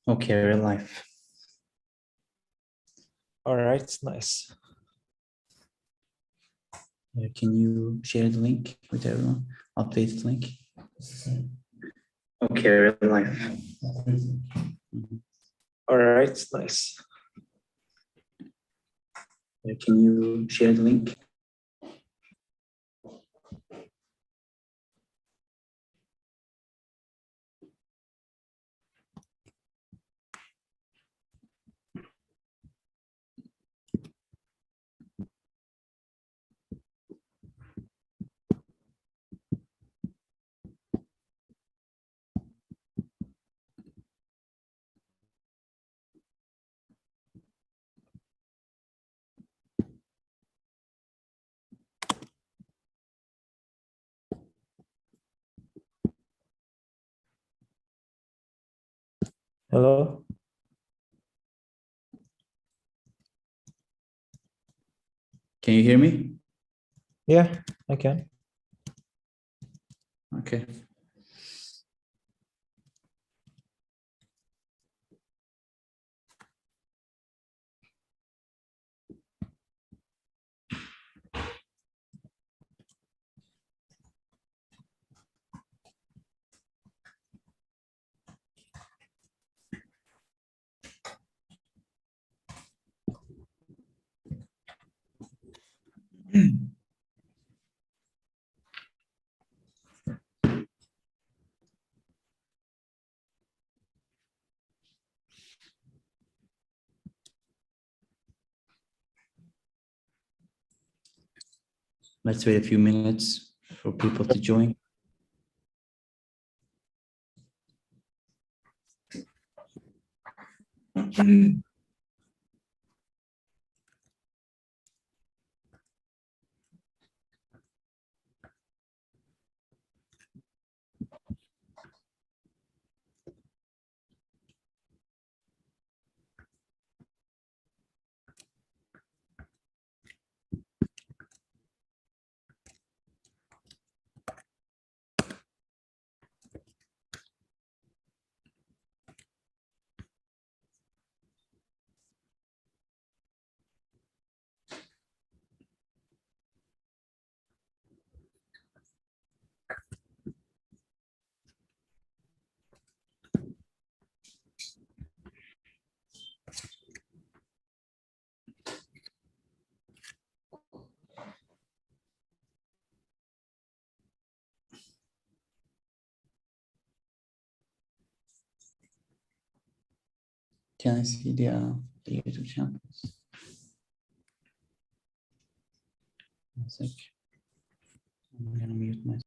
Okay, real life. All right, nice. Can you share the link with everyone? Updated link. Okay, real life. All right, nice. Can you share the link? Hello? Can you hear me? Yeah, I can. Okay. Let's wait a few minutes for people to join. Can I see the YouTube channel? One sec. I'm gonna mute myself.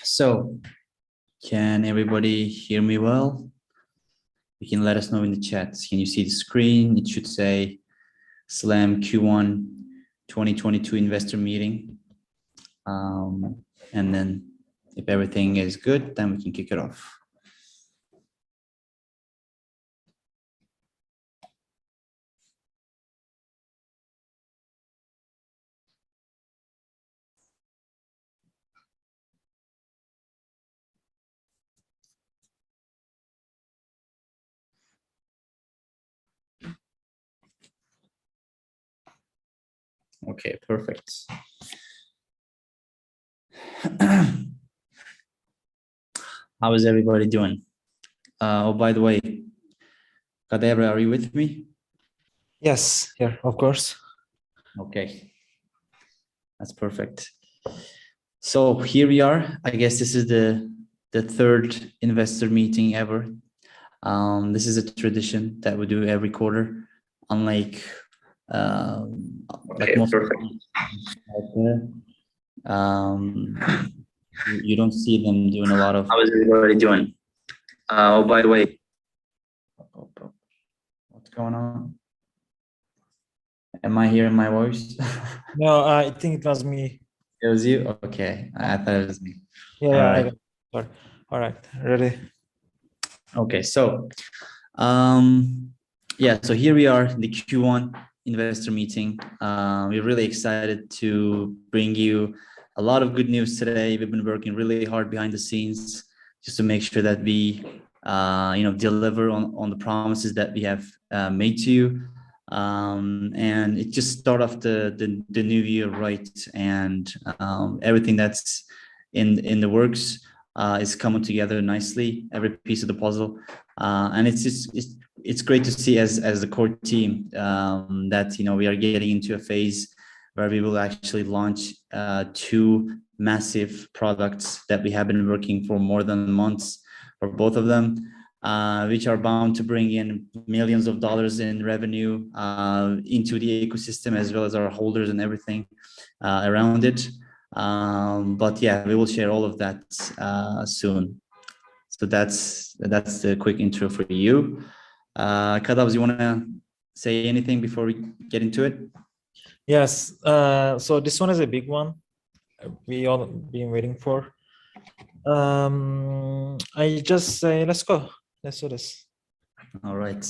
So, can everybody hear me well? You can let us know in the chat. Can you see the screen? It should say SLAM Q1 2022 investor meeting. And then If everything is good, then we can kick it off. Okay, perfect. How is everybody doing? Oh, by the way, Kadebra, are you with me? Yes, here, of course. Okay, that's perfect. So here we are. I guess this is the third investor meeting ever. This is a tradition that we do every quarter, unlike like most. Perfect. You don't see them doing a lot of. How is everybody doing? Oh, by the way. What's going on? Am I hearing my voice? No, I think it was me. It was you? Okay, I thought it was me. Yeah, All yeah, right. sorry. All right, ready? Okay, so yeah, so here we are, the Q1 investor meeting. We're really excited to bring you a lot of good news today. We've been working really hard behind the scenes just to make sure that we deliver on the promises that we have made to you. And it just start off the new year right, and everything that's in the works is coming together nicely, every piece of the puzzle, and it's great to see as the core team that we are getting into a phase where we will actually launch two massive products that we have been working for more than months for both of them, which are bound to bring in millions of dollars in revenue into the ecosystem, as well as our holders and everything around it. But yeah, we will share all of that soon. So that's the quick intro for you. Kadavs, you want to say anything before we get into it? Yes, so this one is a big one. We all been waiting for. I just say, let's go. Let's do this. All right.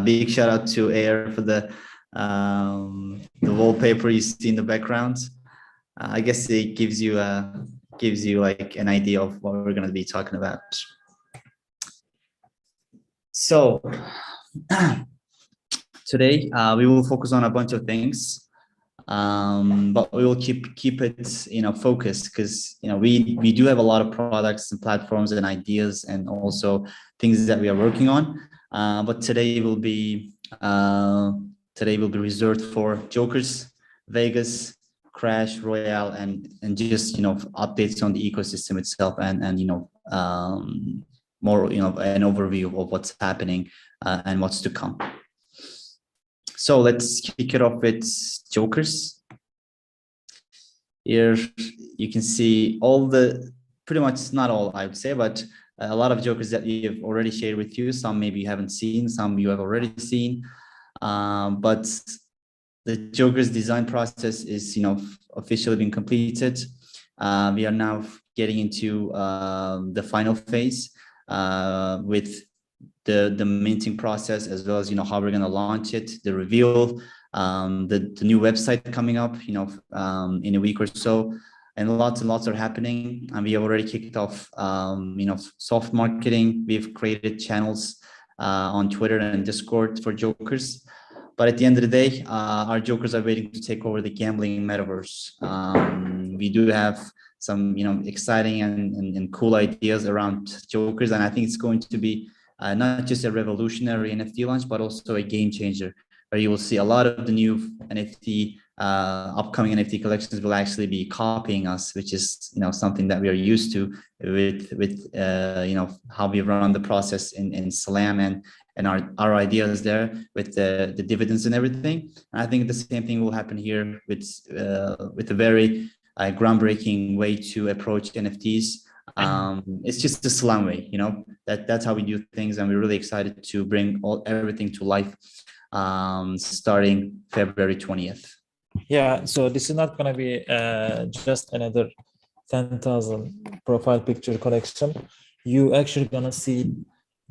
Big shout out to Air for the wallpaper you see in the background. I guess it gives you like an idea of what we're going to be talking about. So today we will focus on a bunch of things, but we will keep it focused, because we do have a lot of products and platforms and ideas and also things that we are working on. But today will be reserved for Jokers, Vegas, Crash, Royale, and just updates on the ecosystem itself, and more an overview of what's happening and what's to come. So let's kick it off with Jokers. Here you can see pretty much, not all I would say, but a lot of Jokers that we have already shared with you. Some maybe you haven't seen, some you have already seen. But the Jokers design process is officially been completed. We are now getting into the final phase with the minting process, as well as how we're going to launch it, the reveal, the new website coming up in a week or so, and lots are happening. And we have already kicked off soft marketing. We've created channels on Twitter and Discord for Jokers. But at the end of the day, our Jokers are waiting to take over the gambling metaverse. We do have some exciting and cool ideas around Jokers, and I think it's going to be not just a revolutionary NFT launch, but also a game changer, where you will see a lot of the new upcoming NFT collections will actually be copying us, which is something that we are used to with how we run the process in Slam and our ideas there with the dividends and everything. And I think the same thing will happen here with a very groundbreaking way to approach NFTs. It's just the Slam way, that's how we do things, and we're really excited to bring everything to life starting February 20th. Yeah, so this is not going to be just another 10,000 profile picture collection, you actually gonna see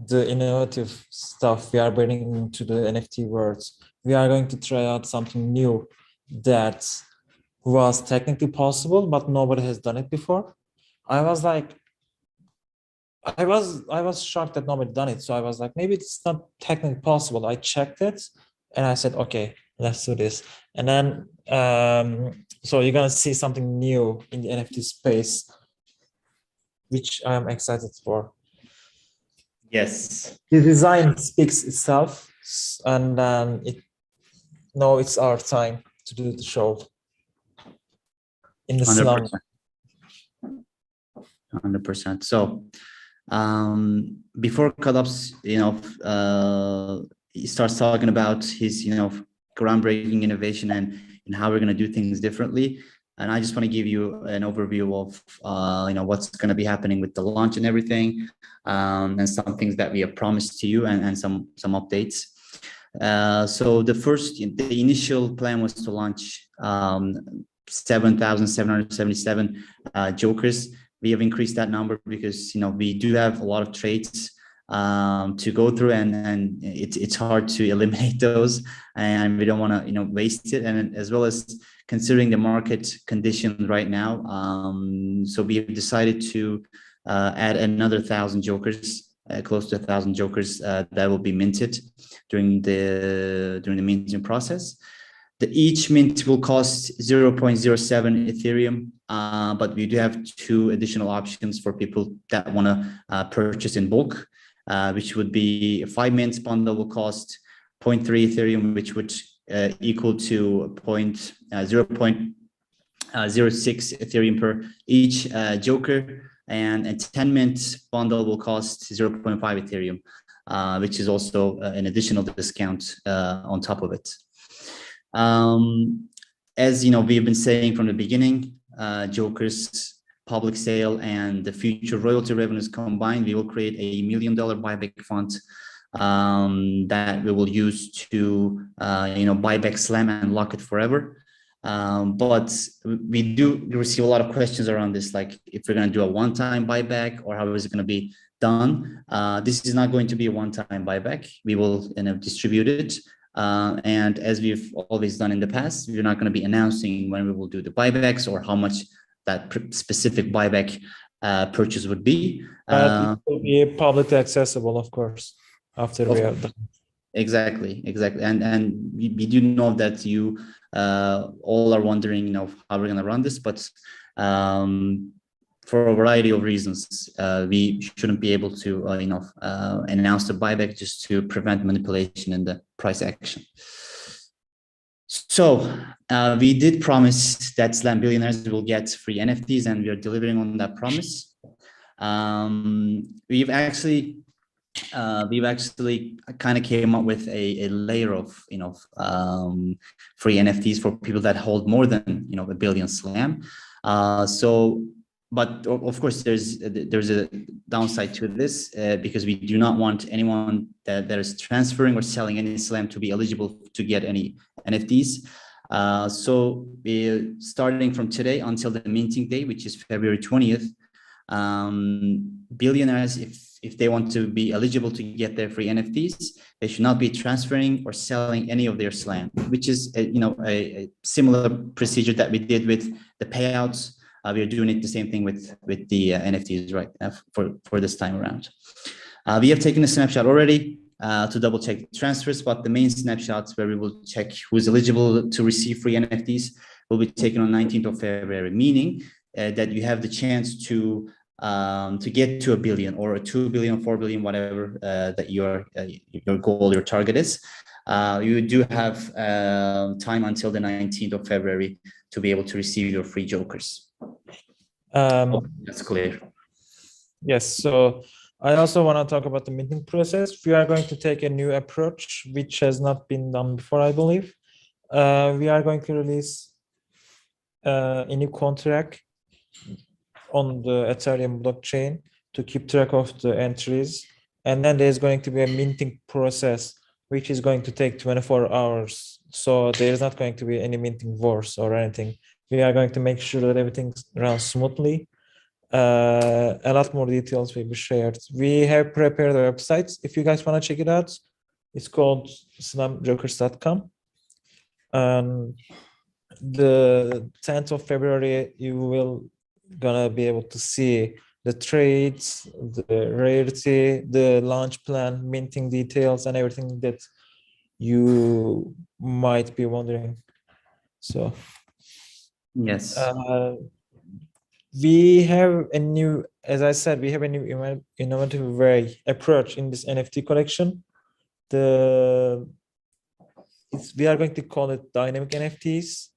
the innovative stuff we are bringing into the NFT world. We are going to try out something new that was technically possible, but nobody has done it before. I was shocked that nobody done it. So I was like, maybe it's not technically possible. I checked it and I said, okay, let's do this. And then, so you're gonna see something new in the NFT space, which I'm excited for. Yes. The design speaks itself, and then it's our time to do the show in the slum. 100%. So, before Collapse, he starts talking about his, groundbreaking innovation and how we're going to do things differently. And I just want to give you an overview of, what's going to be happening with the launch and everything, and some things that we have promised to you and some updates. So the initial plan was to launch 7,777 jokers. We have increased that number because we do have a lot of trades to go through, and it's hard to eliminate those, and we don't want to waste it, and as well as considering the market conditions right now. So we have decided to add another 1,000 jokers, close to 1,000 jokers that will be minted during the minting process. Each mint will cost 0.07 Ethereum, but we do have 2 additional options for people that want to purchase in bulk, which would be a 5 mints bundle will cost 0.3 Ethereum, which would equal to 0.06 Ethereum per each joker, and a 10 mint bundle will cost 0.5 Ethereum, which is also an additional discount on top of it. As we've been saying from the beginning, Joker's public sale and the future royalty revenues combined, we will create a $1 million buyback fund that we will use to buy back Slam and lock it forever. But we do receive a lot of questions around this, like if we're going to do a one-time buyback or how is it going to be done. This is not going to be a one-time buyback. We will distribute it. And as we've always done in the past, we're not going to be announcing when we will do the buybacks or how much that specific buyback purchase would be. It will be publicly accessible, of course, after we are done. Exactly. And we do know that you all are wondering, how we're going to run this, but for a variety of reasons, we shouldn't be able to, announce the buyback just to prevent manipulation in the price action. So we did promise that Slam billionaires will get free NFTs, and we are delivering on that promise. We've actually kind of came up with a layer of free NFTs for people that hold more than a billion Slam. But of course, there's a downside to this because we do not want anyone that is transferring or selling any Slam to be eligible to get any NFTs. So we're starting from today until the minting day, which is February 20th. Billionaires, if they want to be eligible to get their free NFTs, they should not be transferring or selling any of their Slam, which is a similar procedure that we did with the payouts. We are doing it the same thing with the NFTs right now for this time around. We have taken a snapshot already to double check transfers, but the main snapshots where we will check who's eligible to receive free NFTs will be taken on 19th of February, meaning that you have the chance to get to a billion or a 2 billion, 4 billion, whatever that your goal, your target is. You do have time until the 19th of February to be able to receive your free jokers. That's clear. Yes. So I also want to talk about the minting process. We are going to take a new approach, which has not been done before, I believe. We are going to release a new contract on the Ethereum blockchain to keep track of the entries. And then there's going to be a minting process, which is going to take 24 hours. So there's not going to be any minting wars or anything. We are going to make sure that everything runs smoothly. A lot more details will be shared. We have prepared a website. If you guys want to check it out, it's called slamjokers.com. The 10th of February, you will gonna be able to see the trades, the rarity, the launch plan, minting details, and everything that you might be wondering. So Yes. we have a new, as I said, we have a new innovative way approach in this NFT collection. We are going to call it dynamic NFTs.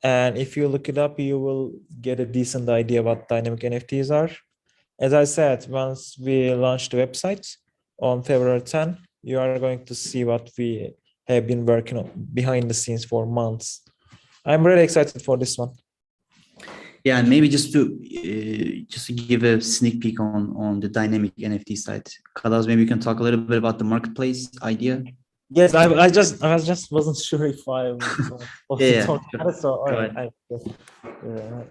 And if you look it up, you will get a decent idea what dynamic NFTs are. As I said, once we launch the website on February 10, you are going to see what we have been working on behind the scenes for months. I'm really excited for this one. Yeah, and maybe just to give a sneak peek on the dynamic NFT side, Kalas, maybe you can talk a little bit about the marketplace idea. Yes, I just wasn't sure if I was Yeah, talk about it. So all go right, ahead.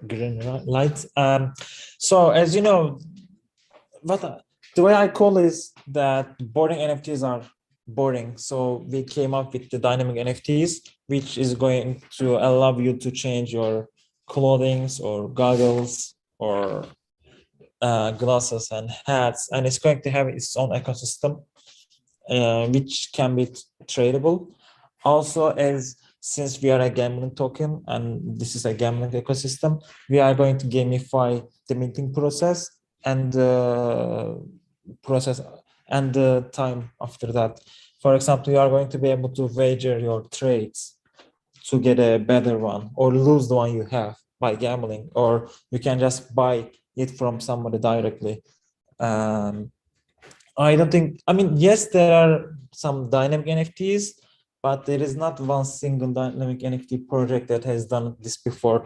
green light. So as you know, the way I call is that boring NFTs are boring. So we came up with the dynamic NFTs, which is going to allow you to change your clothing or goggles or glasses and hats, and it's going to have its own ecosystem, which can be tradable. Also, as since we are a gambling token and this is a gambling ecosystem, we are going to gamify the minting process and the time after that. For example, you are going to be able to wager your trades to get a better one or lose the one you have by gambling, or you can just buy it from somebody directly. I don't think, I mean, yes, there are some dynamic NFTs, but there is not one single dynamic NFT project that has done this before.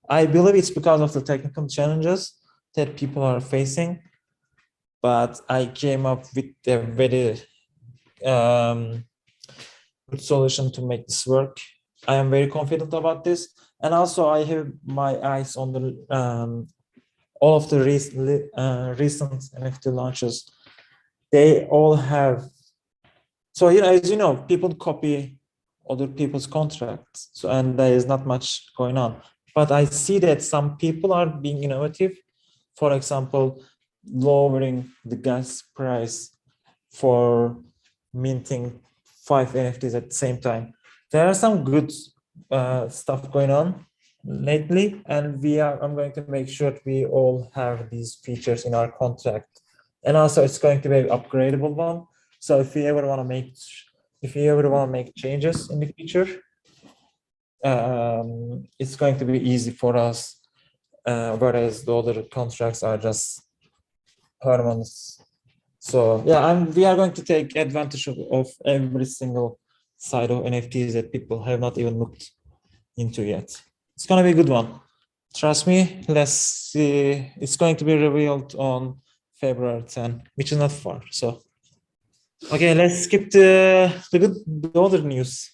I believe it's because of the technical challenges that people are facing, but I came up with a very good solution to make this work. I am very confident about this. And also I have my eyes on the all of the recent NFT launches. They all have, so as you know, people copy other people's contracts, so and there is not much going on. But I see that some people are being innovative. For example, lowering the gas price for minting 5 NFTs at the same time. There are some good stuff going on lately, and I'm going to make sure we all have these features in our contract. And also it's going to be an upgradable one. So if you ever want to make changes in the future, it's going to be easy for us, whereas the other contracts are just permanent. So yeah, we are going to take advantage of every single side of NFTs that people have not even looked into yet. It's going to be a good one. Trust me. Let's see. It's going to be revealed on February 10, which is not far. So, okay, let's skip the other news.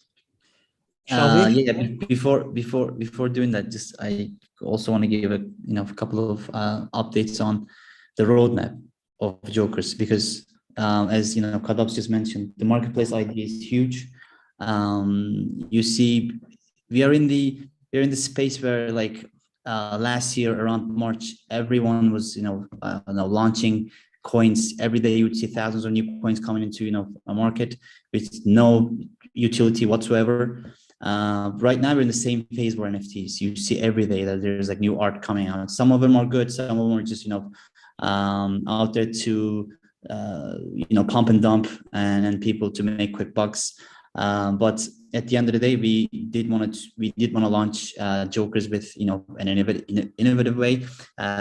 Shall we? Yeah, before doing that, just I also want to give a couple of updates on the roadmap of Jokers, because as Kadabs just mentioned, the marketplace idea is huge. You see, we are in the space where last year around March, everyone was launching coins every day. You would see thousands of new coins coming into a market with no utility whatsoever. Right now we're in the same phase where NFTs. You see every day that there's new art coming out. Some of them are good, some of them are just out there to pump and dump and people to make quick bucks. But at the end of the day, we did want to launch Jokers with an innovative way,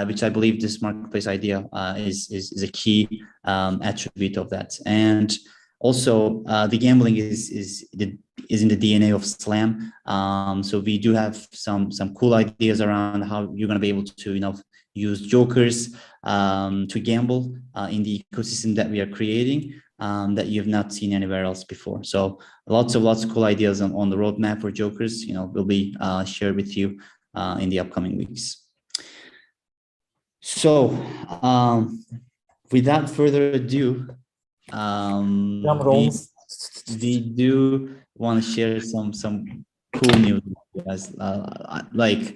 which I believe this marketplace idea is a key attribute of that. And also, the gambling is in the DNA of Slam. So we do have some cool ideas around how you're going to be able to use Jokers to gamble in the ecosystem that we are creating, that you have not seen anywhere else before. So lots of cool ideas on the roadmap for Jokers. Will be shared with you in the upcoming weeks. So without further ado, we do want to share some cool news with us. Like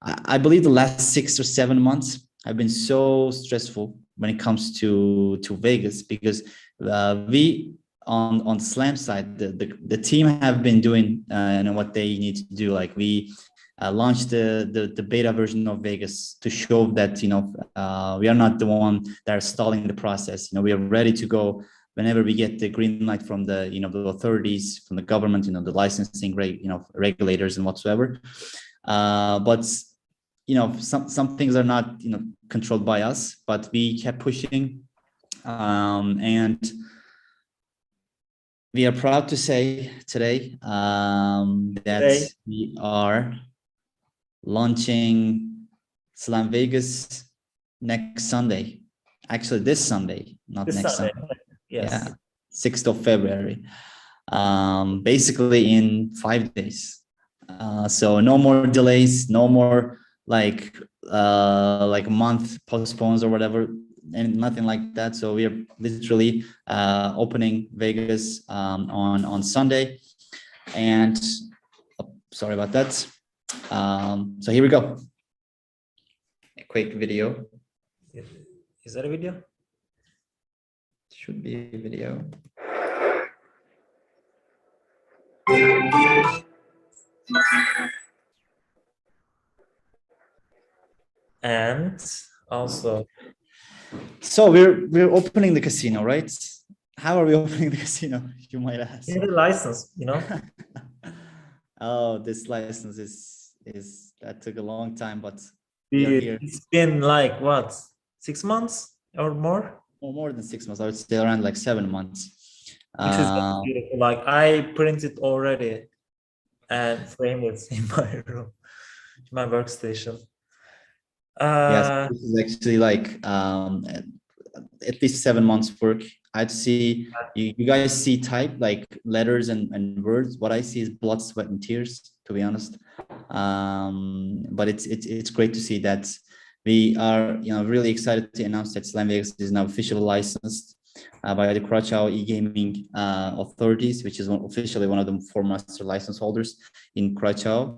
I believe the last 6 or 7 months have been so stressful when it comes to Vegas, because we on the Slam side, the team have been doing what they need to do. Like we launched the beta version of Vegas to show that we are not the one that are stalling the process. We are ready to go whenever we get the green light from the the authorities, from the government, the licensing regulators and whatsoever. But some things are not controlled by us, but we kept pushing, and we are proud to say today that we are launching Slam Vegas next Sunday. Actually, this Sunday, not this next Sunday. Yes. Yeah, 6th of February. Basically in 5 days. So no more delays, no more like a month postpones or whatever, and nothing like that. So we are literally opening Vegas on Sunday, and sorry about that. So here we go. A quick video. Is that a video? Should be a video. And also, so we're opening the casino, right? How are we opening the casino, you might ask? You need a license, Oh, this license is that took a long time, but it's been like what, 6 months or more? Or more than 6 months. I would say around like 7 months. Which is beautiful. Like I printed already and framed it in my room, my workstation. Yes, this is actually like at least 7 months work. I'd see you guys see type like letters and words. What I see is blood, sweat, and tears, to be honest. But it's great to see that we are really excited to announce that Slam Vegas is now officially licensed by the Krakow e-gaming authorities, which is officially one of the 4 master license holders in Krakow.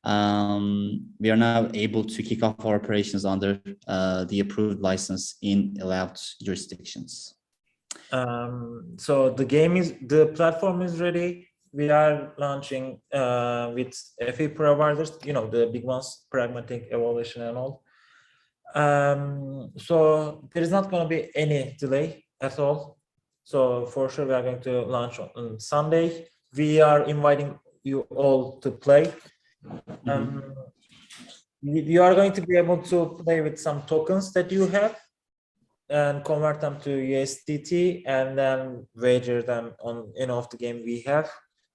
We are now able to kick off our operations under the approved license in allowed jurisdictions. So the platform is ready. We are launching with FE providers, the big ones, Pragmatic, Evolution, and all. So there is not going to be any delay at all. So for sure we are going to launch on Sunday. We are inviting you all to play. You are going to be able to play with some tokens that you have and convert them to USDT and then wager them on any of the game we have.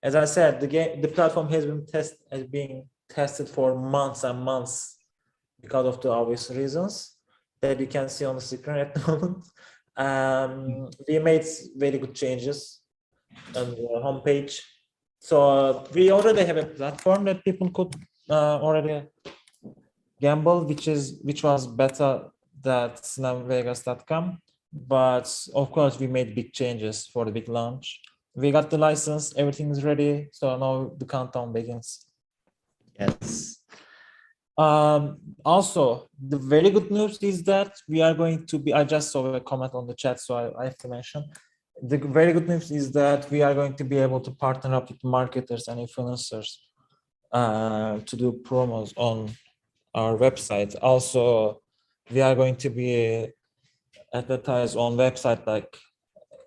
As I said, the platform has been tested for months and months because of the obvious reasons that you can see on the screen at the moment. We made very good changes on the homepage. So we already have a platform that people could already gamble, which was better than slamvegas.com. But of course, we made big changes for the big launch. We got the license, everything is ready. So now the countdown begins. Yes. Also, the very good news is that we are going to be, I just saw a comment on the chat, so I have to mention. The very good news is that we are going to be able to partner up with marketers and influencers to do promos on our website. Also, we are going to be advertised on website like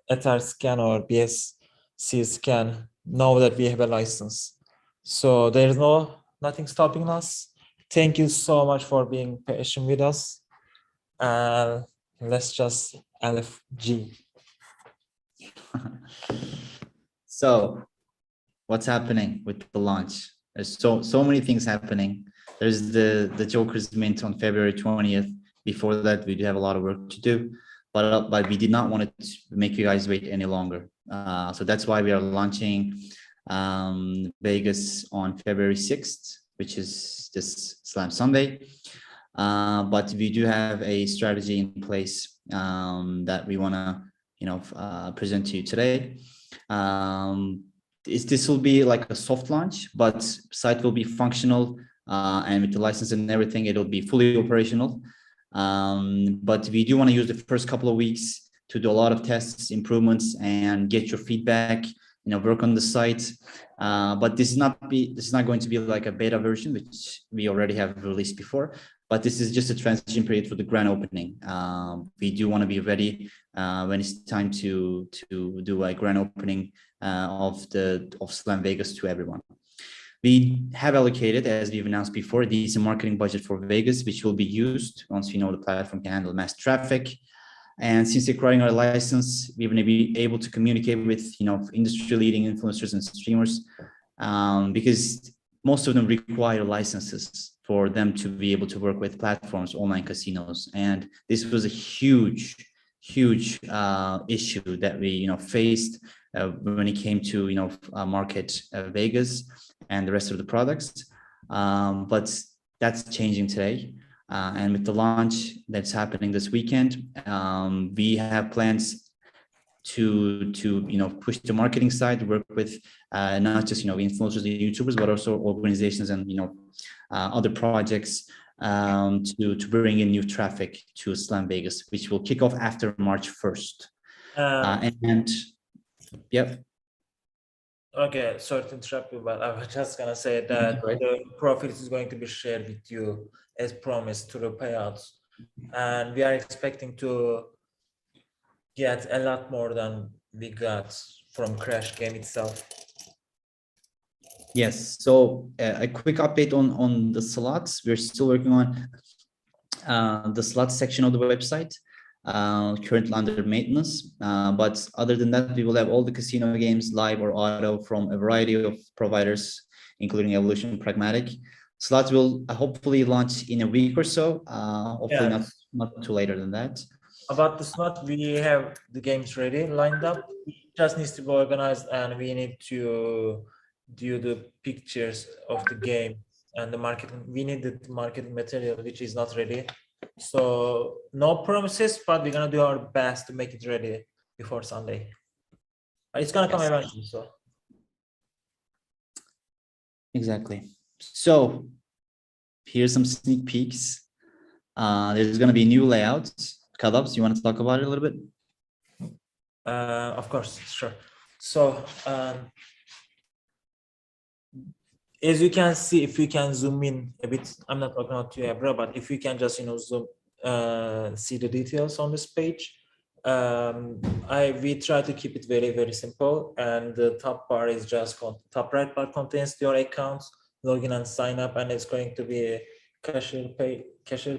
Etherscan or BSC Scan, now that we have a license. So there's nothing stopping us. Thank you so much for being patient with us. Let's just LFG. So what's happening with the launch? There's so many things happening. There's the Joker's Mint on February 20th. Before that, we do have a lot of work to do, but we did not want to make you guys wait any longer. So that's why we are launching Vegas on February 6th. which is this Slam Sunday. But we do have a strategy in place that we want to, present to you today. This will be like a soft launch, but site will be functional, and with the license and everything, it'll be fully operational. But we do want to use the first couple of weeks to do a lot of tests, improvements, and get your feedback. Work on the site. But this is not going to be like a beta version, which we already have released before. But this is just a transition period for the grand opening. We do want to be ready when it's time to do a grand opening of Slam Vegas to everyone. We have allocated, as we've announced before, a decent marketing budget for Vegas, which will be used once we know the platform can handle mass traffic. And since acquiring our license, we're going to be able to communicate with industry-leading influencers and streamers, because most of them require licenses for them to be able to work with platforms, online casinos. And this was a huge issue that we faced when it came to market Vegas and the rest of the products. But that's changing today. And with the launch that's happening this weekend, we have plans to push the marketing side, work with not just influencers and YouTubers, but also organizations and other projects to bring in new traffic to Slam Vegas, which will kick off after March 1st. And yep. Okay, sorry to interrupt you, but I was just gonna say that the profits is going to be shared with you as promised to the payouts, and we are expecting to get a lot more than we got from Crash game itself. Yes. So a quick update on the slots. We're still working on the slots section of the website. Currently under maintenance, but other than that, we will have all the casino games live or auto from a variety of providers, including Evolution, Pragmatic. Slots will hopefully launch in a week or so. Hopefully not too later than that. About the slot, we have the games ready, lined up. It just needs to be organized, and we need to do the pictures of the game and the marketing. We need the marketing material, which is not ready. So no promises, but we're gonna do our best to make it ready before Sunday. It's gonna come eventually. So exactly. So here's some sneak peeks. There's gonna be new layouts. Kalabs, you want to talk about it a little bit? Of course, sure. So as you can see, if you can zoom in a bit, I'm not talking about you, bro, but if you can just zoom, see the details on this page. We try to keep it very simple, and the top bar is just top right bar contains your accounts, login and sign up, and it's going to be a cashier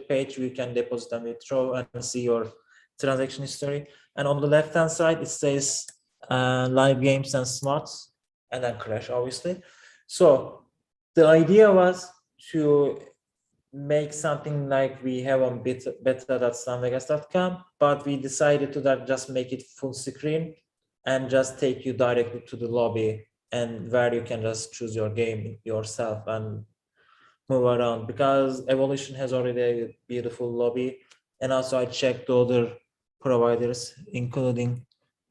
page. We can deposit and withdraw and see your transaction history. And on the left hand side, it says live games and slots, and then Crash, obviously. So the idea was to make something like we have on beta.slamvegas.com, but we decided to just make it full screen and just take you directly to the lobby, and where you can just choose your game yourself and move around, because Evolution has already a beautiful lobby. And also I checked the other providers, including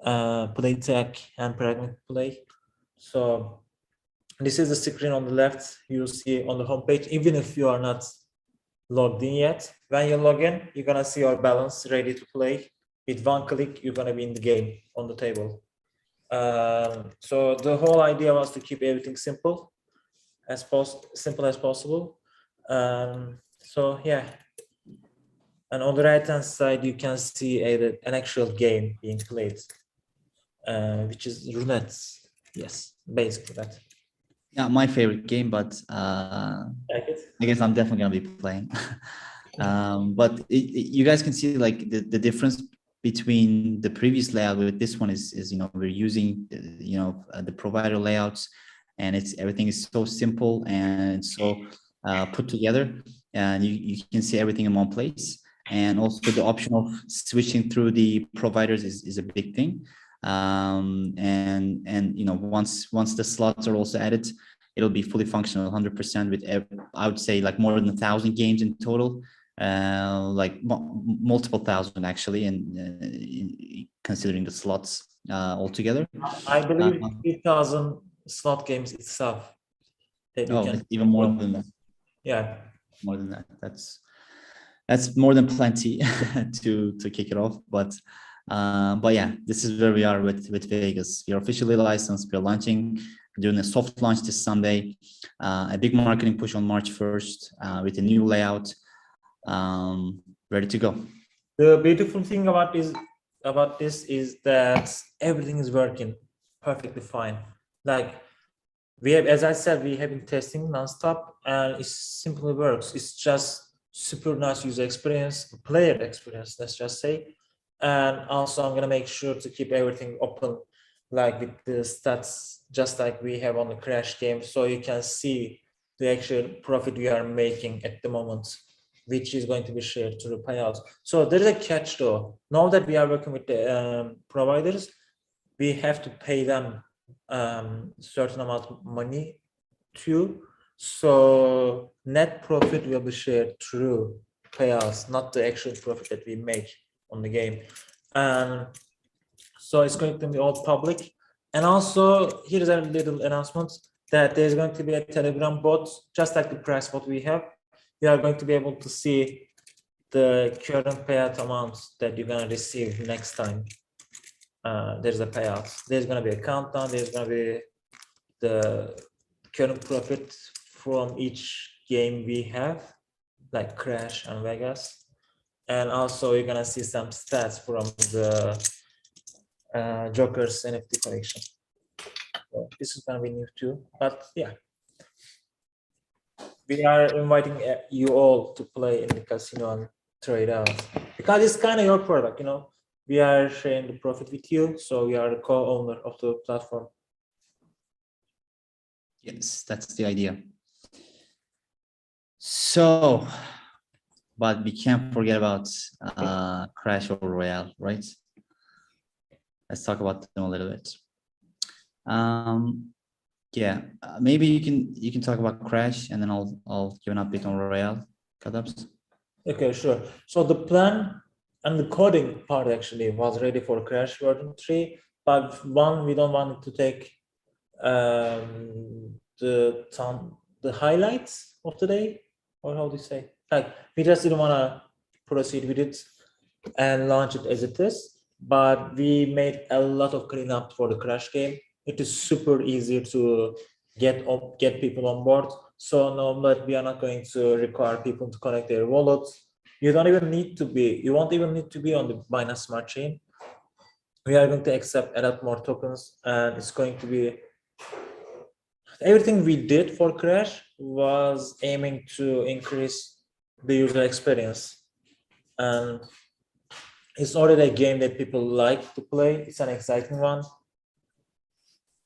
Playtech and Pragmatic Play. So this is the screen on the left. You'll see on the homepage, even if you are not logged in yet. When you log in, you're gonna see your balance ready to play. With one click, you're gonna be in the game on the table. So the whole idea was to keep everything simple as possible. So yeah. And on the right hand side, you can see an actual game being played, which is roulette. Yes, basically that. Yeah, my favorite game, but I guess I'm definitely gonna be playing. But you guys can see like the difference between the previous layout with this one is we're using the provider layouts, and everything is so simple and so put together, and you can see everything in one place. And also the option of switching through the providers is a big thing. And once the slots are also added, it'll be fully functional 100% with, I would say, like more than 1,000 games in total, like multiple thousand actually, and considering the slots altogether. I believe 3,000 slot games itself that you can. Even more than that. Yeah, more than that. That's more than plenty to kick it off. But yeah, this is where we are with Vegas. We are officially licensed. We're launching, doing a soft launch this Sunday, a big marketing push on March 1st with a new layout, ready to go. The beautiful thing about this is that everything is working perfectly fine. Like we have, as I said, we have been testing nonstop, and it simply works. It's just super nice user experience, player experience, let's just say. And also I'm gonna make sure to keep everything open, like with the stats, just like we have on the Crash game, so you can see the actual profit we are making at the moment, which is going to be shared to the payouts. So there is a catch though. Now that we are working with the providers, we have to pay them certain amount of money too. So net profit will be shared through payouts, not the actual profit that we make on the game. And so it's going to be all public. And also here's a little announcement that there's going to be a Telegram bot, just like the price bot we have. You are going to be able to see the current payout amounts that you're going to receive next time. There's a payout. There's going to be a countdown. There's going to be the current profit from each game we have, like Crash and Vegas. And also you're going to see some stats from the Joker's NFT collection. So this is going to be new too. But yeah, we are inviting you all to play in the casino and trade out, because it's kind of your product, you know. We are sharing the profit with you, so we are the co-owner of the platform. Yes, that's the idea. So, but we can't forget about Crash or Royale, right? Let's talk about them a little bit. Yeah, maybe you can talk about Crash, and then I'll give an update on Royale. Kadabs. Okay, sure. So the plan and the coding part actually was ready for Crash version 3, but we don't want to take the highlights of the day, or how do you say? Like we just didn't want to proceed with it and launch it as it is, but we made a lot of cleanup for the Crash game. It is super easy to get people on board. So no, but we are not going to require people to connect their wallets. You won't even need to be on the Binance Smart Chain. We are going to accept a lot more tokens, and it's going to be, everything we did for Crash was aiming to increase the user experience. And it's already a game that people like to play. It's an exciting one.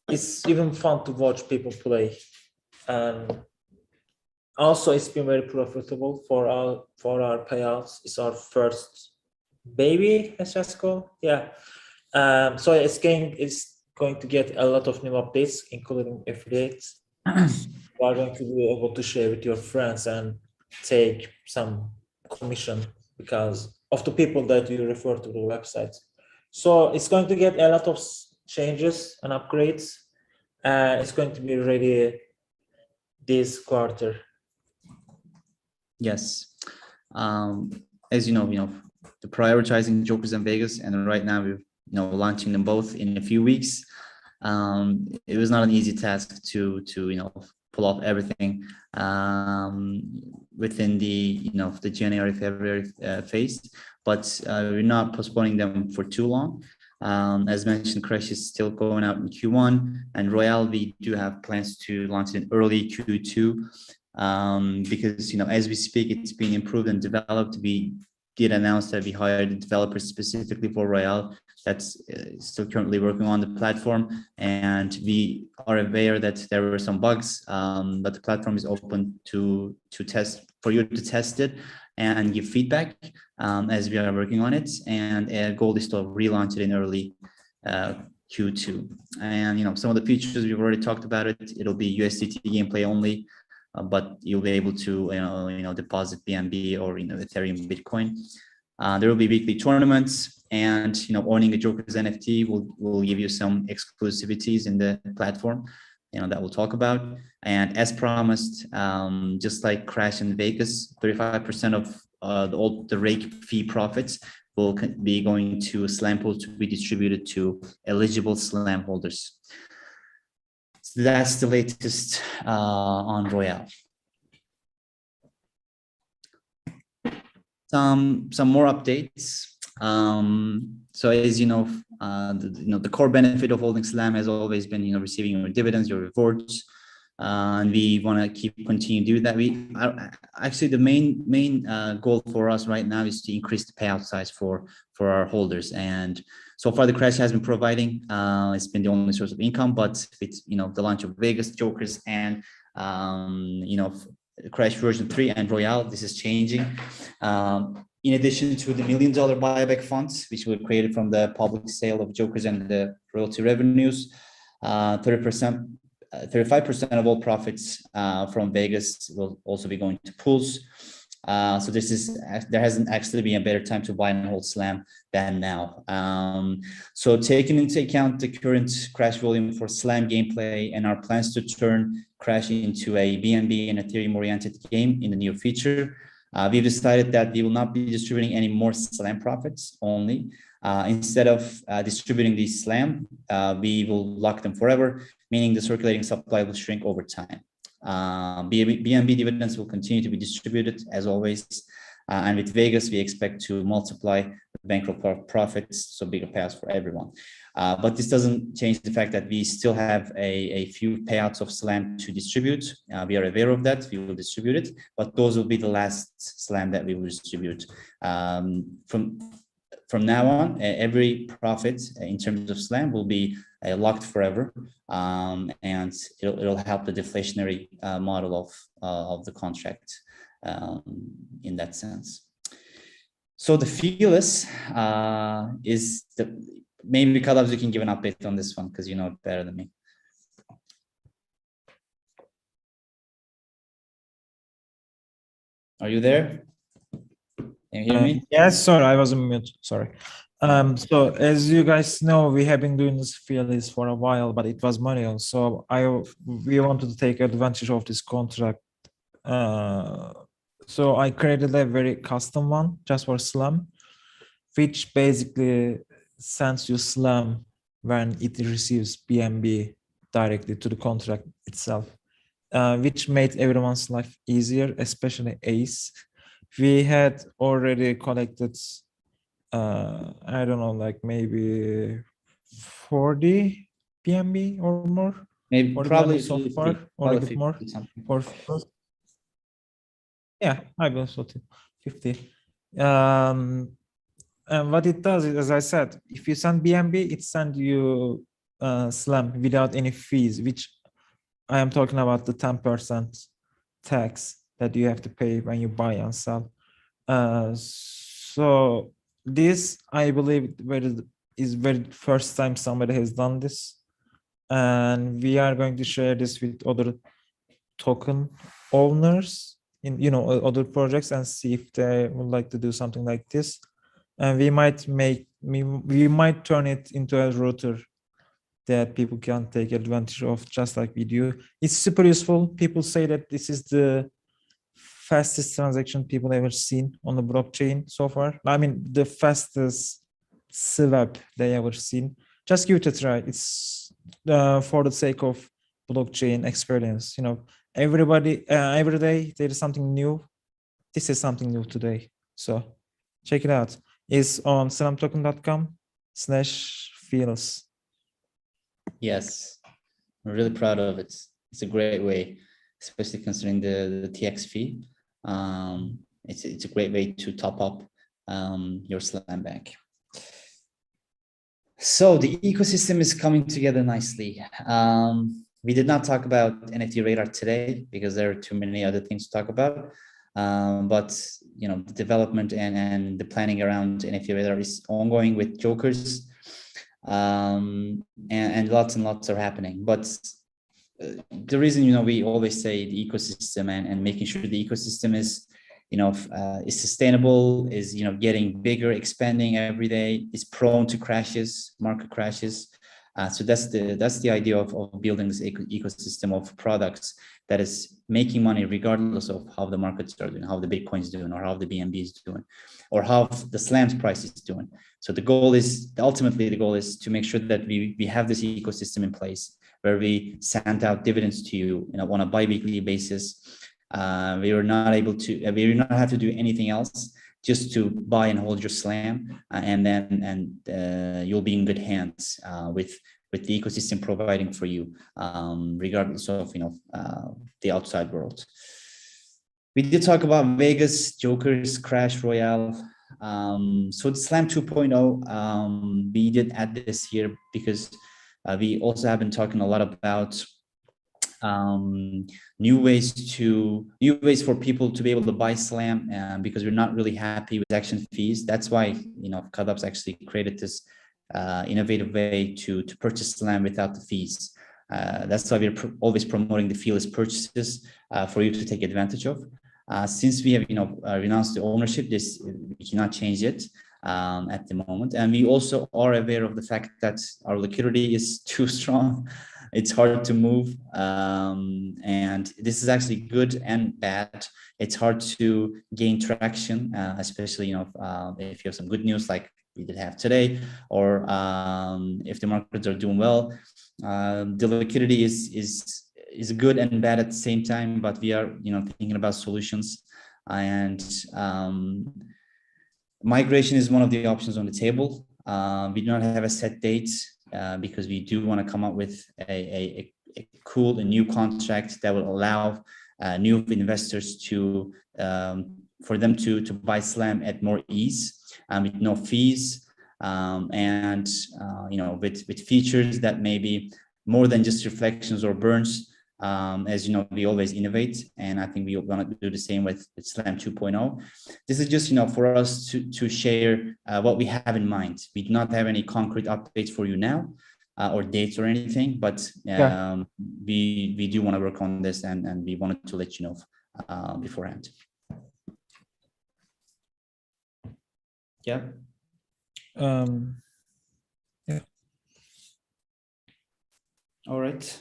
It's even fun to watch people play. And also it's been very profitable for our payouts. It's our first baby, let's just go. Yeah. So it's going to get a lot of new updates, including affiliates. You are going to be able to share with your friends and take some commission because of the people that you refer to the website. So it's going to get a lot of changes and upgrades. It's going to be ready this quarter. Yes. As you know, the prioritizing Jokers and Vegas, and right now we're launching them both in a few weeks. It was not an easy task to pull off everything within the the January February phase, but we're not postponing them for too long. As mentioned, Crash is still going out in Q1, and Royale we do have plans to launch in early Q2 because as we speak it's being improved and developed. We did announce that we hired developers specifically for Royale that's still currently working on the platform, and we are aware that there were some bugs, but the platform is open to test, for you to test it and give feedback as we are working on it, and our goal is to relaunch it in early Q2. And some of the features we've already talked about it. It'll be USDT gameplay only, but you'll be able to deposit BNB or Ethereum, Bitcoin. There will be weekly tournaments, and owning a Joker's NFT will give you some exclusivities in the platform, that we'll talk about. And as promised, just like Crash in Vegas, 35% of all the rake fee profits will be going to Slam pool to be distributed to eligible Slam holders. So that's the latest on Royale. Some more updates. So as the core benefit of holding Slam has always been receiving your dividends, your rewards, and we want to continue to do that. Actually the main goal for us right now is to increase the payout size for our holders. And so far the Crash has been providing, it's been the only source of income, but it's the launch of Vegas, Jokers, and Crash version 3 and Royale, this is changing. In addition to the $1 million buyback funds, which were created from the public sale of Jokers and the royalty revenues, 35% of all profits from Vegas will also be going to pools. So there hasn't actually been a better time to buy and hold Slam than now. So taking into account the current Crash volume for Slam gameplay and our plans to turn Crash into a BNB and Ethereum oriented game in the near future, we've decided that we will not be distributing any more Slam profits only. Instead of distributing these Slam, we will lock them forever, meaning the circulating supply will shrink over time. BNB dividends will continue to be distributed as always. And with Vegas, we expect to multiply the bankroll profits, so bigger payouts for everyone. But this doesn't change the fact that we still have a few payouts of Slam to distribute. We are aware of that. We will distribute it, but those will be the last Slam that we will distribute. From now on, every profit in terms of Slam will be locked forever, and it'll help the deflationary model of the contract in that sense. So the fearless is maybe Kalabs, you can give an update on this one because you know it better than me. Are you there? Can you hear me? Yes, sorry, I was on mute. Sorry. So as you guys know, we have been doing this fearless for a while, but it was manual. So we wanted to take advantage of this contract. So I created a very custom one just for Slam, which basically sends you Slam when it receives BNB directly to the contract itself, which made everyone's life easier, especially Ace. We had already collected, I don't know, like maybe 40 BNB or more. Maybe probably so 50, far, or a bit more. For yeah, I will so 50. And what it does is, as I said, if you send BNB, it sends you Slam without any fees, which I am talking about the 10% tax that you have to pay when you buy and sell. So this, I believe, is very first time somebody has done this, and we are going to share this with other token owners in other projects and see if they would like to do something like this. And we might turn it into a router that people can take advantage of, just like we do. It's super useful. People say that this is the fastest transaction people ever seen on the blockchain so far. I mean, the fastest swap they ever seen. Just give it a try. It's for the sake of blockchain experience. Everybody, every day there is something new. This is something new today. So check it out. It's on slamtoken.com/fearless. Yes, I'm really proud of it. It's a great way, especially considering the TX fee. It's a great way to top up your Slam bank. So the ecosystem is coming together nicely. We did not talk about NFT Radar today because there are too many other things to talk about. But the development and the planning around NFT Radar is ongoing with Jokers. and lots are happening. But the reason, we always say the ecosystem and making sure the ecosystem is, is sustainable, is, getting bigger, expanding every day, is prone to crashes, market crashes. So that's the idea of building this ecosystem of products that is making money regardless of how the markets are doing, how the Bitcoin is doing, or how the BNB is doing, or how the Slam's price is doing. So ultimately the goal is to make sure that we have this ecosystem in place where we send out dividends to you, on a bi-weekly basis. We are not able to, we do not have to do anything else, just to buy and hold your Slam, and you'll be in good hands with the ecosystem providing for you, regardless of the outside world. We did talk about Vegas, Jokers, Crash, Royale. So the Slam 2.0, we did add this here because we also have been talking a lot about new ways for people to be able to buy Slam, because we're not really happy with transaction fees. That's why Kadabs actually created this innovative way to purchase Slam without the fees. That's why we're always promoting the feeless purchases for you to take advantage of. Since we have renounced the ownership, we cannot change it at the moment, and we also are aware of the fact that our liquidity is too strong. It's hard to move, and this is actually good and bad. It's hard to gain traction, especially if you have some good news like we did have today, or if the markets are doing well. The liquidity is good and bad at the same time, but we are thinking about solutions, and migration is one of the options on the table. We do not have a set date, because we do want to come up with a cool and new contract that will allow new investors to for them to buy Slam at more ease, with no fees, and with features that may be more than just reflections or burns. As we always innovate, and I think we want to do the same with Slam 2.0. This is just for us to share what we have in mind. We do not have any concrete updates for you now, or dates or anything, but we do want to work on this, and we wanted to let you know beforehand. Yeah. Yeah. All right.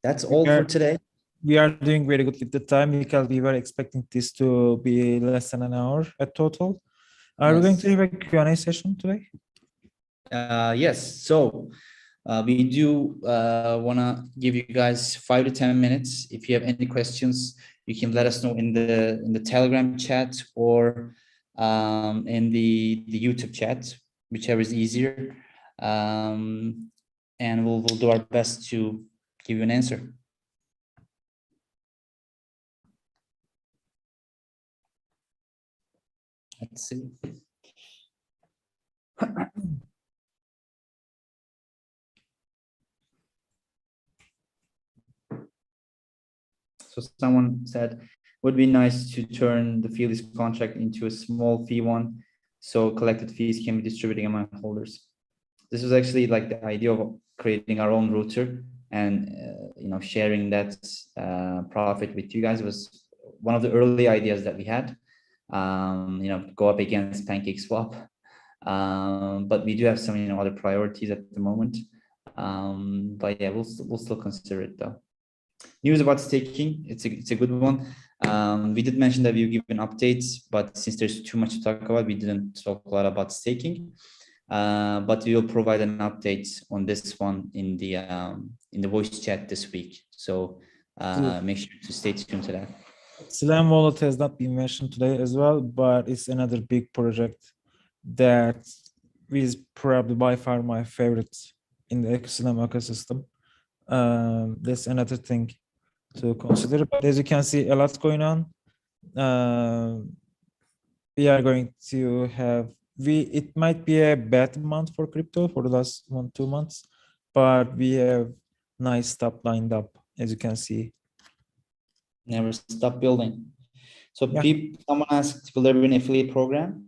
That's all for today. We are doing very good with the time, because we were expecting this to be less than an hour at total. Are we going to have a Q&A session today? Yes. So we do want to give you guys 5 to 10 minutes. If you have any questions, you can let us know in the Telegram chat, or in the YouTube chat, whichever is easier. And we'll do our best to give you an answer. Let's see. So someone said, would be nice to turn the feeless contract into a small fee one, so collected fees can be distributed among holders. This was actually like the idea of creating our own router, and sharing that profit with you guys was one of the early ideas that we had. Go up against PancakeSwap, but we do have some other priorities at the moment. But yeah, we'll still consider it though. News about staking, it's a good one. We did mention that we'll give an update, but since there's too much to talk about, we didn't talk a lot about staking. But we will provide an update on this one in the voice chat this week. So make sure to stay tuned to that. Slam Wallet has not been mentioned today as well, but it's another big project that is probably by far my favorite in the Slam ecosystem. That's another thing to consider. But as you can see, a lot's going on. We are going to have it might be a bad month for crypto for the last 1-2 months, but we have nice stuff lined up, as you can see. Never stop building. So someone asked, will there be an affiliate program?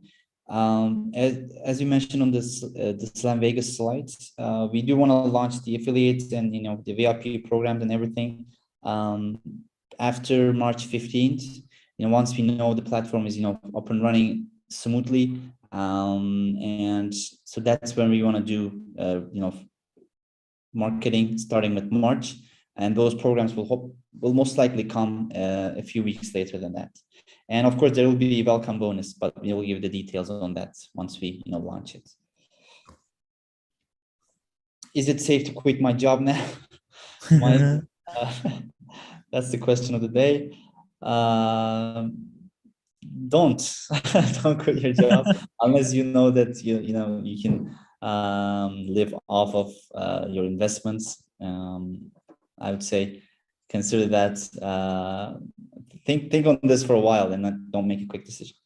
As you mentioned on this the Slam Vegas slides, we do want to launch the affiliates and the VIP programs and everything after March 15th. Once we know the platform is up and running smoothly, and so that's when we want to do marketing starting with March, and those programs will most likely come a few weeks later than that. And of course, there will be a welcome bonus, but we will give the details on that once we launch it. Is it safe to quit my job now? That's the question of the day. Don't quit your job unless you know that you can live off of your investments. I would say consider that. Think on this for a while and don't make a quick decision.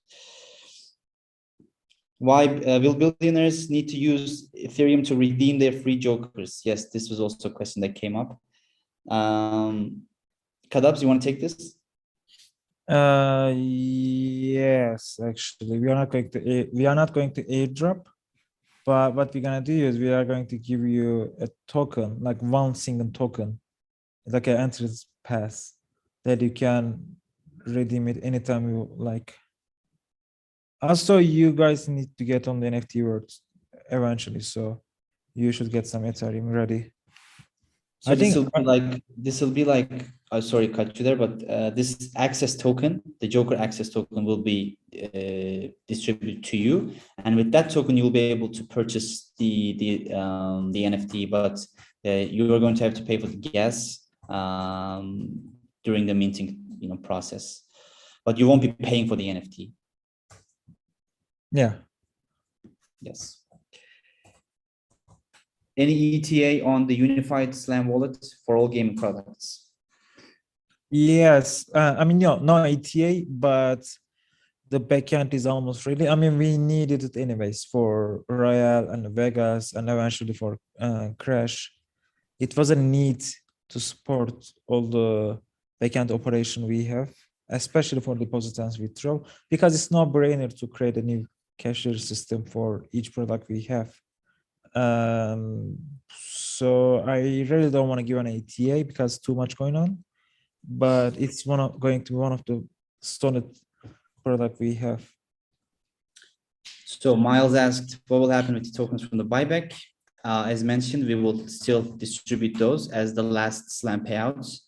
Why will billionaires need to use Ethereum to redeem their free jokers? Yes, this was also a question that came up. Kadabs, you want to take this? Yes, actually, we are not going to airdrop, but what we're gonna do is we are going to give you a token, like one single token, like an entrance pass that you can redeem it anytime you like. Also, you guys need to get on the NFT world eventually, so you should get some Ethereum ready. So this will be like sorry, cut you there, but this access token, the Joker access token, will be distributed to you, and with that token, you will be able to purchase the NFT. But you are going to have to pay for the gas during the minting process, but you won't be paying for the NFT. Yeah. Yes. Any ETA on the unified Slam wallet for all gaming products? Yes, I mean, no ETA, but the backend is almost ready. I mean, we needed it anyways for Royale and Vegas and eventually for Crash. It was a need to support all the backend operation we have, especially for deposit and withdrawal, because it's no brainer to create a new cashier system for each product we have. So I really don't want to give an ETA because too much going on, but it's going to be one of the solid product we have. So Miles asked, what will happen with the tokens from the buyback? As mentioned, we will still distribute those as the last Slam payouts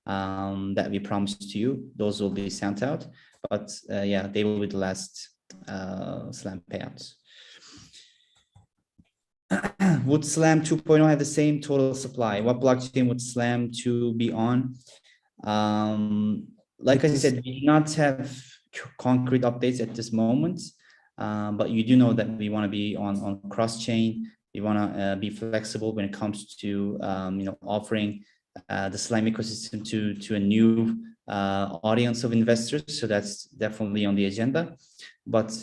that we promised to you. Those will be sent out, but yeah, they will be the last Slam payouts. Would Slam 2.0 have the same total supply? What blockchain would Slam 2 be on? Like I said, we do not have concrete updates at this moment, but you do know that we want to be on cross-chain. We want to be flexible when it comes to offering the Slam ecosystem to a new audience of investors. So that's definitely on the agenda. But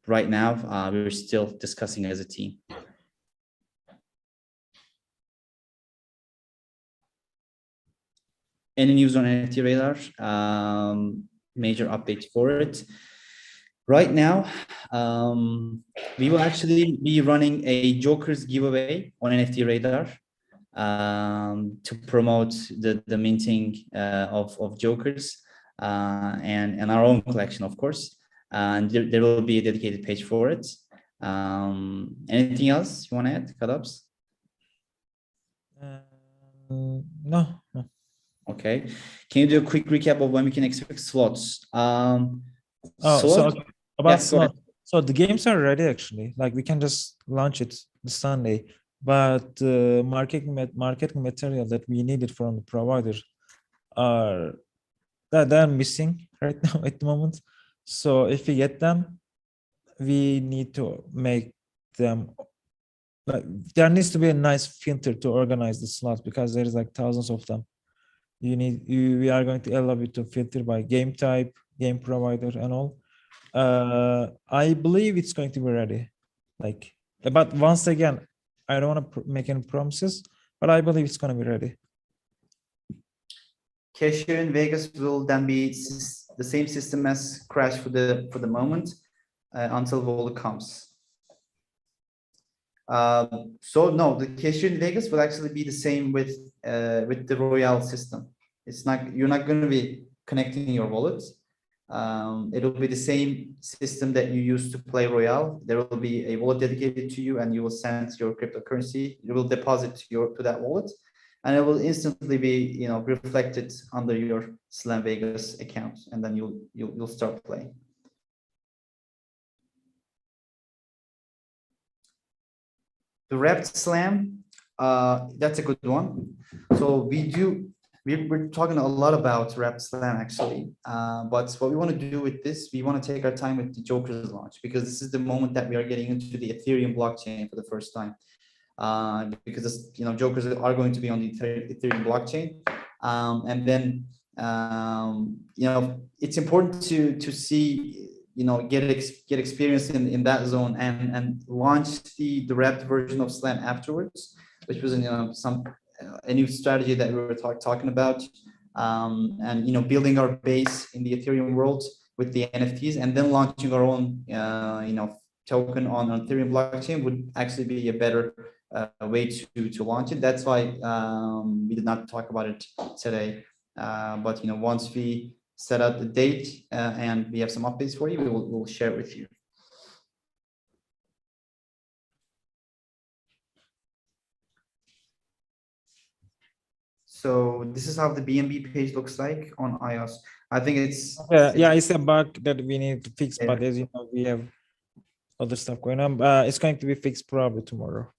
right now, we're still discussing as a team. Any news on NFT Radar? Major updates for it. Right now, we will actually be running a Jokers giveaway on NFT Radar to promote the minting of Jokers and our own collection, of course. And there will be a dedicated page for it. Anything else you want to add, Kadabs? No. Okay. Can you do a quick recap of when we can expect slots? So the games are ready actually. Like we can just launch it this Sunday, but marketing material that we needed from the provider are they're missing right now at the moment. So if we get them, we need to make them. Like there needs to be a nice filter to organize the slots because there's like thousands of them. We are going to allow you to filter by game type, game provider, and all. I believe it's going to be ready. But once again, I don't want to make any promises, but I believe it's going to be ready. Cashier in Vegas will then be the same system as Crash for the moment. until wallet comes. So no, the cashier in Vegas will actually be the same with the Royale system. It's not, you're not going to be connecting your wallet. It'll be the same system that you use to play Royale. There will be a wallet dedicated to you, and you will send your cryptocurrency. You will deposit to that wallet, and it will instantly be reflected under your Slam Vegas account, and then you'll start playing. The wrapped Slam, that's a good one. So we're talking a lot about wrapped Slam actually, but what we want to do with this, we want to take our time with the Jokers launch, because this is the moment that we are getting into the Ethereum blockchain for the first time. Because Jokers are going to be on the Ethereum blockchain, and then it's important to see, get experience in that zone, and launch the wrapped version of Slam afterwards, which was a new strategy that we were talking about, and building our base in the Ethereum world with the NFTs, and then launching our own token on Ethereum blockchain would actually be a better way to launch it. That's why we did not talk about it today, but once we set out the date and we have some updates for you, we'll share it with you. So this is how the BNB page looks like on iOS. I think it's it's a bug that we need to fix, yeah. But as you know, we have other stuff going on. It's going to be fixed probably tomorrow.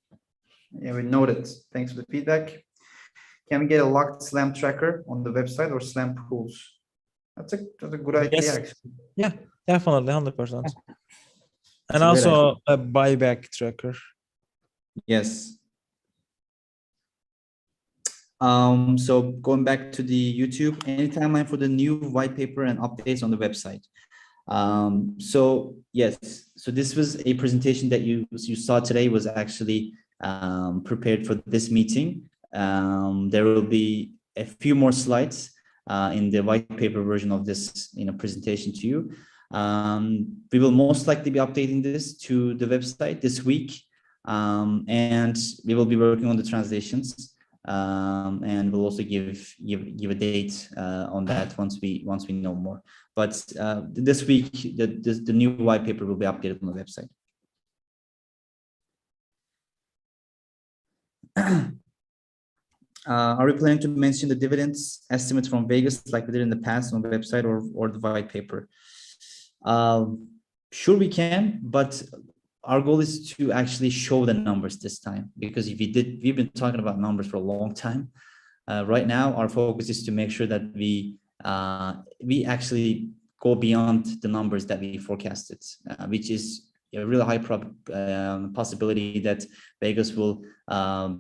Yeah, we noted. Thanks for the feedback. Can we get a locked Slam tracker on the website or Slam pools? That's a good idea, Yes. actually. Yeah, definitely, 100%. And a also a buyback tracker. Yes. So going back to the YouTube, any timeline for the new white paper and updates on the website? So yes, so this was a presentation that you saw today, was actually prepared for this meeting. There will be a few more slides in the white paper version of this presentation to you. We will most likely be updating this to the website this week, and we will be working on the translations, and we'll also give a date on that once we know more. But this week the new white paper will be updated on the website. Are we planning to mention the dividends estimates from Vegas like we did in the past on the website or the white paper? Sure, we can, but our goal is to actually show the numbers this time, because we've been talking about numbers for a long time. Right now, our focus is to make sure that we actually go beyond the numbers that we forecasted, which is a really high possibility that Vegas will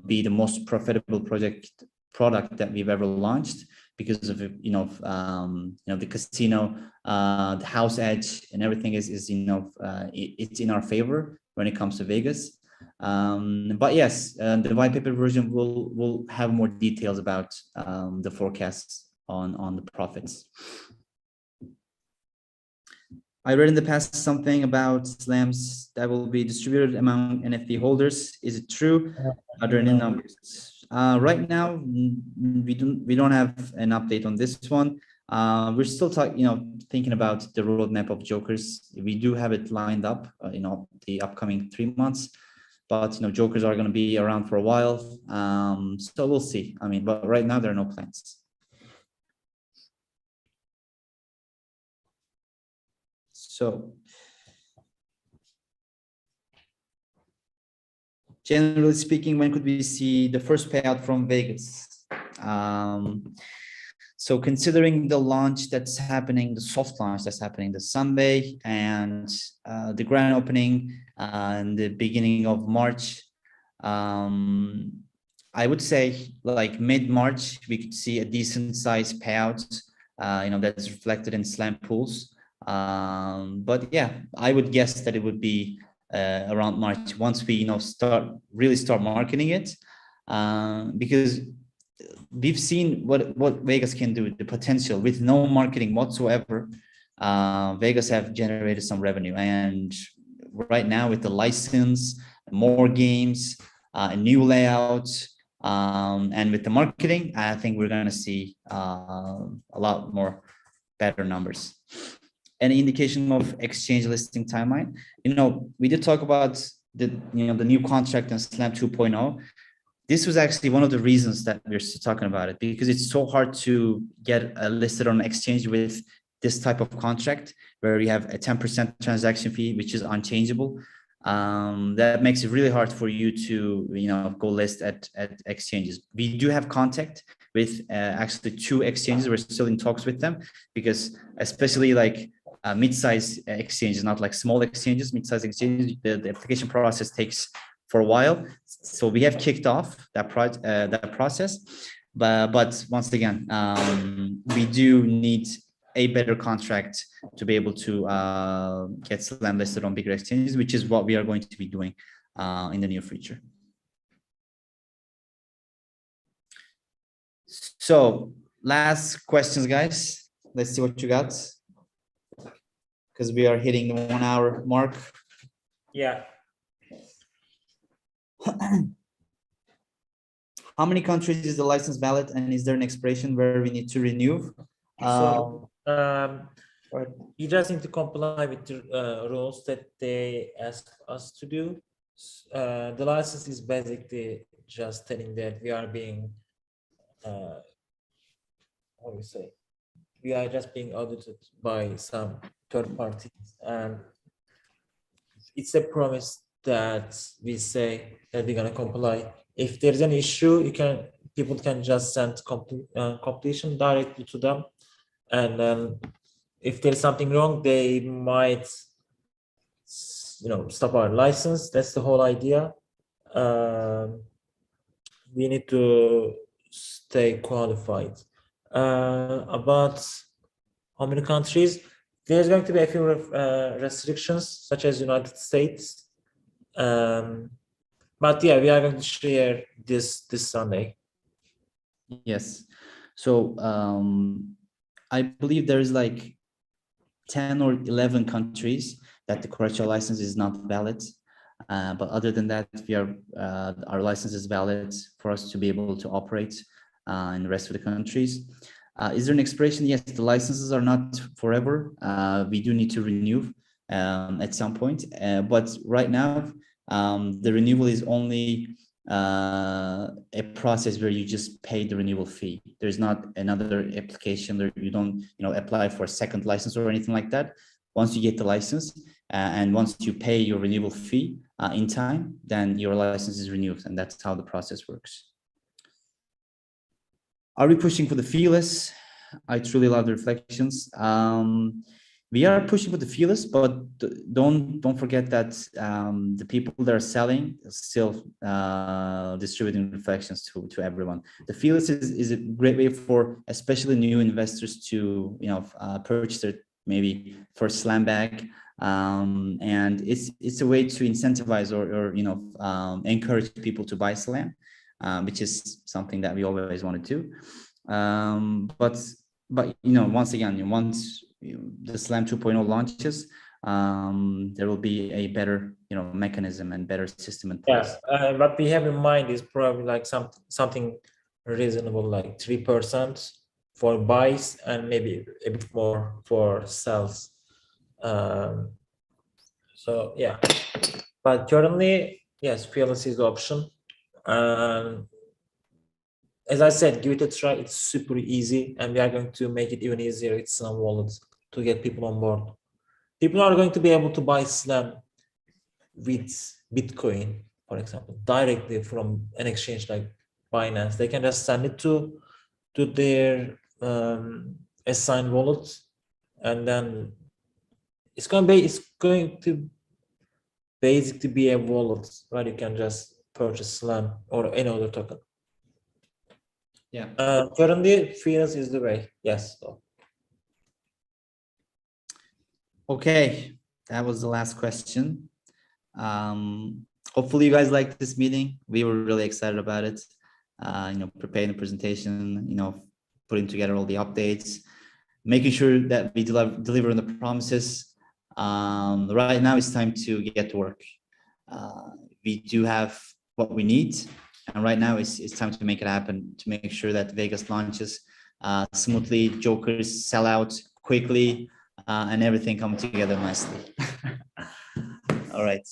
be the most profitable product that we've ever launched, because of the casino, the house edge, and everything is it's in our favor when it comes to Vegas. But yes, the white paper version will have more details about the forecasts on the profits. I read in the past something about slams that will be distributed among NFT holders. Is it true? Are there any numbers? Right now, we don't have an update on this one. We're still thinking about the roadmap of Jokers. We do have it lined up, the upcoming 3 months, but Jokers are going to be around for a while. So we'll see. But right now there are no plans. So generally speaking, when could we see the first payout from Vegas? So considering the launch that's happening, the soft launch that's happening this Sunday, and the grand opening in the beginning of March, I would say like mid-March, we could see a decent size payout, that's reflected in Slam pools. But yeah, I would guess that it would be around March, once we really start marketing it, because we've seen what Vegas can do, the potential with no marketing whatsoever. Vegas have generated some revenue, and right now with the license, more games, a new layout, and with the marketing, I think we're going to see a lot more better numbers. Any indication of exchange listing timeline? We did talk about the new contract and Slam 2.0. This was actually one of the reasons that we're still talking about it, because it's so hard to get listed on exchange with this type of contract where we have a 10% transaction fee, which is unchangeable. That makes it really hard for you to go list at exchanges. We do have contact with actually 2 exchanges. We're still in talks with them, because especially like mid-size exchanges, not like small exchanges, mid-size exchanges, the application process takes for a while. So we have kicked off that process, but once again, we do need a better contract to be able to get Slam listed on bigger exchanges, which is what we are going to be doing in the near future. So last questions, guys. Let's see what you got, because we are hitting the 1 hour mark. Yeah. How many countries is the license valid, and is there an expiration where we need to renew? You just need to comply with the rules that they ask us to do. The license is basically just telling that we are being, how do you say? We are just being audited by some third parties, and it's a promise that we say that we're gonna comply. If there's an issue, people can just send completion directly to them, and then if there's something wrong, they might stop our license. That's the whole idea. We need to stay qualified. About how many countries, there's going to be a few restrictions, such as United States. But yeah, we are going to share this Sunday. Yes. So I believe there is like 10 or 11 countries that the correctional license is not valid. But other than that, our license is valid for us to be able to operate in the rest of the countries. Is there an expiration? Yes, the licenses are not forever. We do need to renew at some point. But right now, the renewal is only a process where you just pay the renewal fee. There's not another application where you don't apply for a second license or anything like that. Once you get the license and once you pay your renewal fee in time, then your license is renewed, and that's how the process works. Are we pushing for the feeless? I truly love the reflections. We are pushing for the feeless, but don't forget that the people that are selling still distributing reflections to everyone. The feeless is a great way for especially new investors to purchase their maybe first Slam bag, and it's a way to incentivize or encourage people to buy Slam, which is something that we always want to do. But once again, once the Slam 2.0 launches, there will be a better mechanism and better system in place. Yeah, what we have in mind is probably like something reasonable, like 3% for buys and maybe a bit more for sells. So yeah, but currently, yes, fearless is the option. As I said, give it a try. It's super easy, and we are going to make it even easier with Slam wallets to get people on board. People are going to be able to buy Slam with Bitcoin, for example, directly from an exchange like Binance. They can just send it to their assigned wallet, and then it's going to basically be a wallet where you can just purchase Slam or any other token. Yeah. Currently, fearless is the way. Yes. Okay, that was the last question. Hopefully you guys liked this meeting. We were really excited about it. Preparing the presentation, putting together all the updates. making sure that we deliver on the promises. Right now it's time to get to work. We do have what we need, and right now it's time to make it happen, to make sure that Vegas launches smoothly, jokers sell out quickly, and everything come together nicely. All right,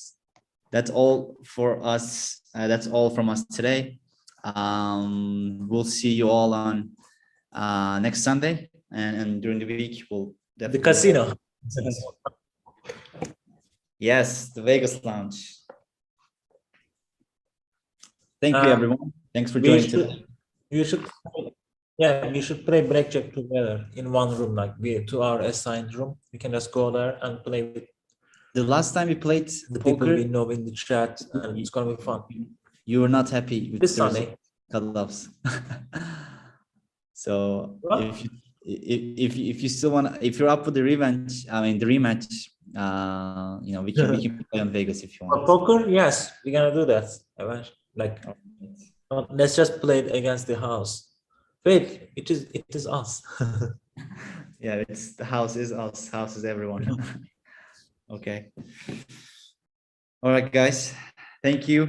that's all for us. That's all from us today. We'll see you all on next Sunday, and during the week we'll The casino. Yes, the Vegas Lounge. Thank you, everyone. Thanks for joining today. We should play blackjack together in one room, like to our assigned room. We can just go there and play with the last time we played the people we know in the chat, and it's gonna be fun. You were not happy with this Sunday cut-offs. So if you still want, if you're up for the rematch, the rematch, we can play on Vegas if you want. For poker, yes, we're gonna do that. Like, let's just play it against the house. Wait, it is us. Yeah, it's the house is us. House is everyone. Okay. All right, guys. Thank you.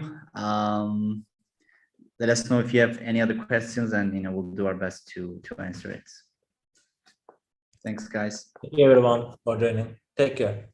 Let us know if you have any other questions, and we'll do our best to answer it. Thanks, guys. Thank you, everyone, for joining. Take care.